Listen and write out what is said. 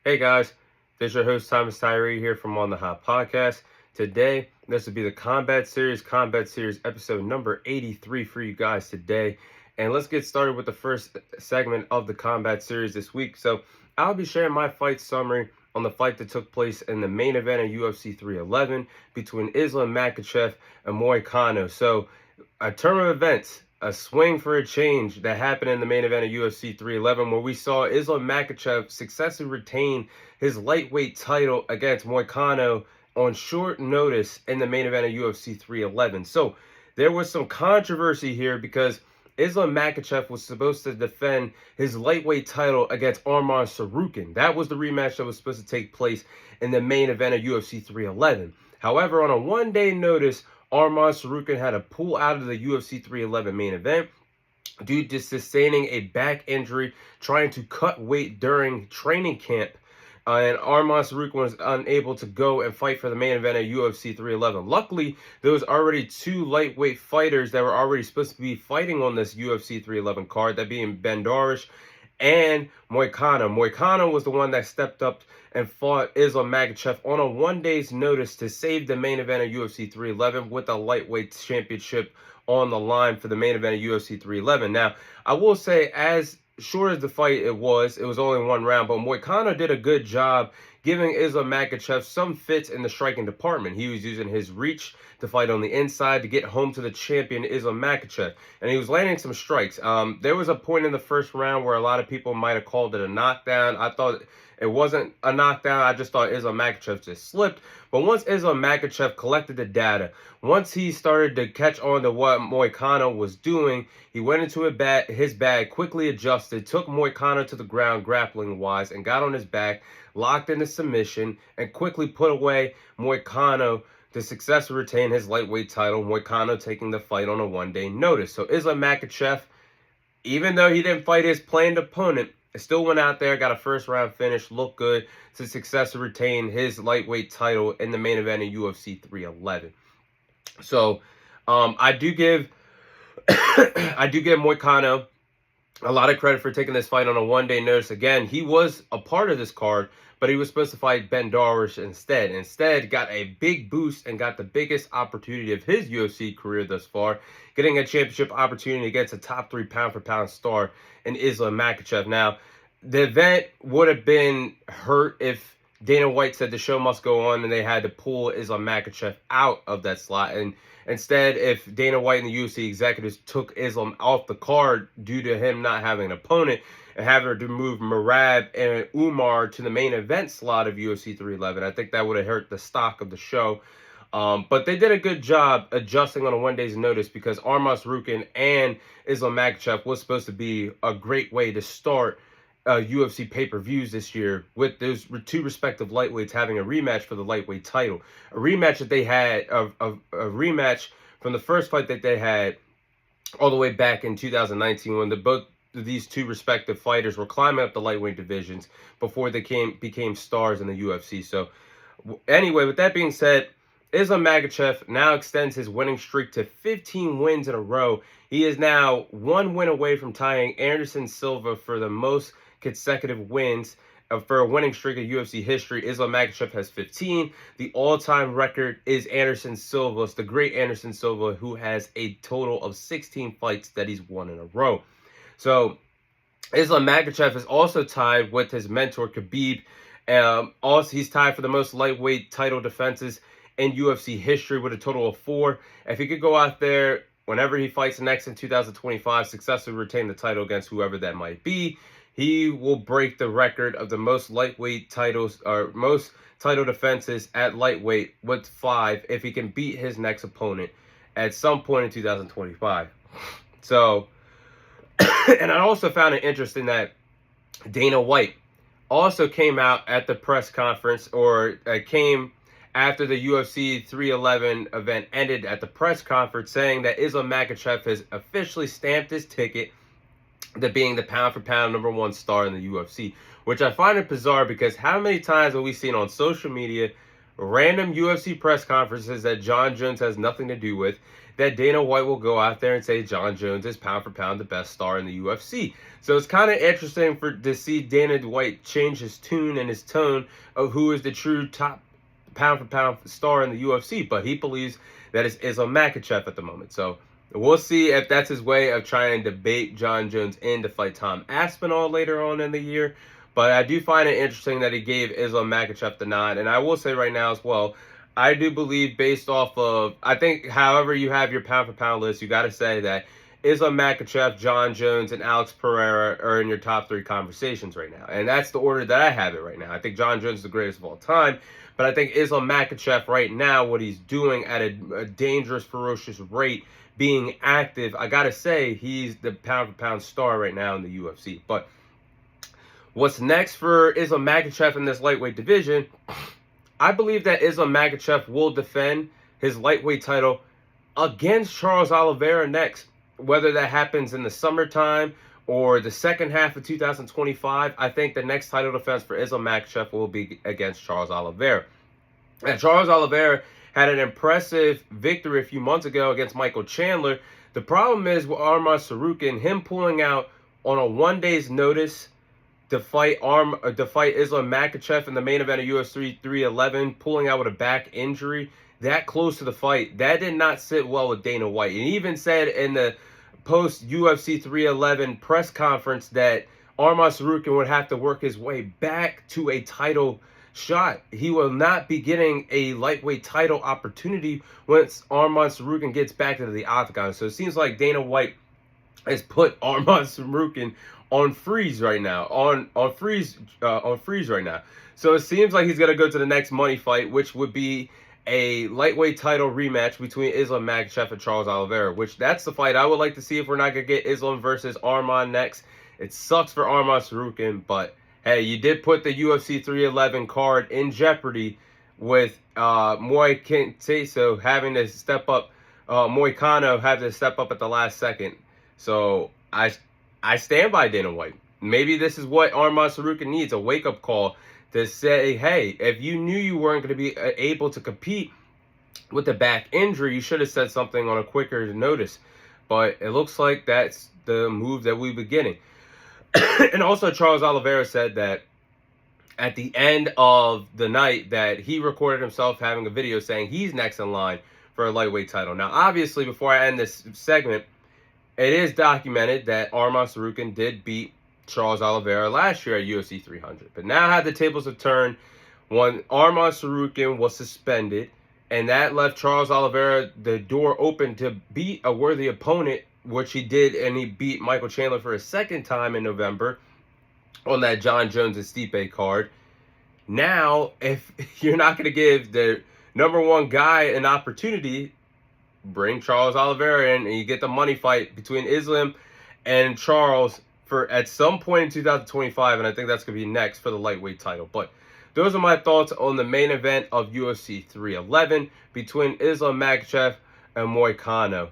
Hey guys, this is your host Thomas Tyree here from On the Hot Podcast. Today, this will be the Combat Series episode number 83 for you guys today. And let's get started with the first segment of the Combat Series this week. So, I'll be sharing my fight summary on the fight that took place in the main event of UFC 311 between Islam Makhachev and Moicano. So, a turn of events, a swing for a change that happened in the main event of UFC 311, where we saw Islam Makhachev successfully retain his lightweight title against Moicano on short notice in the main event of UFC 311. So there was some controversy here because Islam Makhachev was supposed to defend his lightweight title against Arman Tsarukyan. That was the rematch that was supposed to take place in the main event of UFC 311. However, on a one-day notice, Arman Tsarukyan had to pull out of the UFC 311 main event due to sustaining a back injury trying to cut weight during training camp. And Arman Tsarukyan was unable to go and fight for the main event of UFC 311. Luckily, there was already two lightweight fighters that were already supposed to be fighting on this UFC 311 card, that being Bendarich and Moicano. Moicano was the one that stepped up and fought Islam Makhachev on a one-day's notice to save the main event of UFC 311 with a lightweight championship on the line for the main event of UFC 311. Now, I will say, as short as the fight it was only one round, but Moicano did a good job giving Islam Makhachev some fits in the striking department. He was using his reach to fight on the inside to get home to the champion, Islam Makhachev, and he was landing some strikes. There was a point in the first round where a lot of people might have called it a knockdown. I thought it wasn't a knockdown. I just thought Islam Makhachev just slipped. But once Islam Makhachev collected the data, once he started to catch on to what Moicano was doing, he went into his bag, quickly adjusted, took Moicano to the ground grappling-wise, and got on his back, locked into submission, and quickly put away Moicano to successfully retain his lightweight title, Moicano taking the fight on a one-day notice. So Islam Makhachev, even though he didn't fight his planned opponent, still went out there, got a first-round finish, looked good to successfully retain his lightweight title in the main event of UFC 311. So I do give Moicano a lot of credit for taking this fight on a one-day notice. Again, he was a part of this card, but he was supposed to fight Bendarich instead. Instead, got a big boost and got the biggest opportunity of his UFC career thus far, getting a championship opportunity against a top 3 pound-for-pound star in Islam Makhachev. Now, the event would have been hurt if Dana White said the show must go on and they had to pull Islam Makhachev out of that slot. And instead, if Dana White and the UFC executives took Islam off the card due to him not having an opponent and having to move Merab and Umar to the main event slot of UFC 311, I think that would have hurt the stock of the show. But they did a good job adjusting on a one-day's notice because Arman Tsarukyan and Islam Makhachev was supposed to be a great way to start UFC pay-per-views this year, with those two respective lightweights having a rematch for the lightweight title. A rematch that they had, a rematch from the first fight that they had all the way back in 2019 when both these two respective fighters were climbing up the lightweight divisions before they became stars in the UFC. So anyway, with that being said, Islam Makhachev now extends his winning streak to 15 wins in a row. He is now one win away from tying Anderson Silva for the most consecutive wins for a winning streak in UFC history. Islam Makhachev has 15. The all-time record is Anderson Silva's, the great Anderson Silva, who has a total of 16 fights that he's won in a row. So Islam Makhachev is also tied with his mentor Khabib. Also, he's tied for the most lightweight title defenses in UFC history with a total of 4. If he could go out there whenever he fights next in 2025, successfully retain the title against whoever that might be, he will break the record of the most lightweight titles, or most title defenses at lightweight with 5 if he can beat his next opponent at some point in 2025. So, and I also found it interesting that Dana White also came out at the press conference, or came after the UFC 311 event ended, at the press conference, saying that Islam Makhachev has officially stamped his ticket to being the pound-for-pound #1 star in the UFC, which I find it bizarre because how many times have we seen on social media random UFC press conferences that John Jones has nothing to do with, that Dana White will go out there and say Jon Jones is pound for pound the best star in the UFC. So it's kind of interesting to see Dana White change his tune and his tone of who is the true top pound for pound star in the UFC. But he believes that it's Islam Makhachev at the moment. So we'll see if that's his way of trying to bait Jon Jones in to fight Tom Aspinall later on in the year. But I do find it interesting that he gave Islam Makhachev the nod. And I will say right now as well, I do believe based off of, I think however you have your pound for pound list, you got to say that Islam Makhachev, Jon Jones, and Alex Pereira are in your top 3 conversations right now. And that's the order that I have it right now. I think Jon Jones is the greatest of all time. But I think Islam Makhachev right now, what he's doing at a dangerous, ferocious rate, being active, I got to say he's the pound for pound star right now in the UFC. But what's next for Islam Makhachev in this lightweight division? I believe that Islam Makhachev will defend his lightweight title against Charles Oliveira next. Whether that happens in the summertime or the second half of 2025, I think the next title defense for Islam Makhachev will be against Charles Oliveira. And Charles Oliveira had an impressive victory a few months ago against Michael Chandler. The problem is with Arman Tsarukyan, him pulling out on a 1 day's notice to fight Islam Makhachev in the main event of UFC 311, pulling out with a back injury that close to the fight, that did not sit well with Dana White. And he even said in the post UFC 311 press conference that Arman Tsarukyan would have to work his way back to a title shot. He will not be getting a lightweight title opportunity once Arman Tsarukyan gets back into the octagon. So it seems like Dana White has put Arman Tsarukyan on freeze right now. On freeze right now. So it seems like he's gonna go to the next money fight, which would be a lightweight title rematch between Islam Makhachev and Charles Oliveira, which that's the fight I would like to see if we're not going to get Islam versus Arman next. It sucks for Arman Tsarukyan, but hey, you did put the UFC 311 card in jeopardy with Moicano having to step up, Moicano had to step up at the last second. So I stand by Dana White. Maybe this is what Arman Tsarukyan needs, a wake-up call to say, hey, if you knew you weren't going to be able to compete with the back injury, you should have said something on a quicker notice. But it looks like that's the move that we've been getting. And also Charles Oliveira said that at the end of the night that he recorded himself having a video saying he's next in line for a lightweight title. Now, obviously, before I end this segment, it is documented that Arman Tsarukyan did beat Charles Oliveira last year at UFC 300. But now how the tables have turned when Arman Tsarukyan was suspended, and that left Charles Oliveira the door open to beat a worthy opponent, which he did, and he beat Michael Chandler for a second time in November on that Jon Jones and Stipe card. Now, if you're not going to give the number one guy an opportunity, bring Charles Oliveira in and you get the money fight between Islam and Charles for at some point in 2025, and I think that's going to be next for the lightweight title. But those are my thoughts on the main event of UFC 311 between Islam Makhachev and Moicano.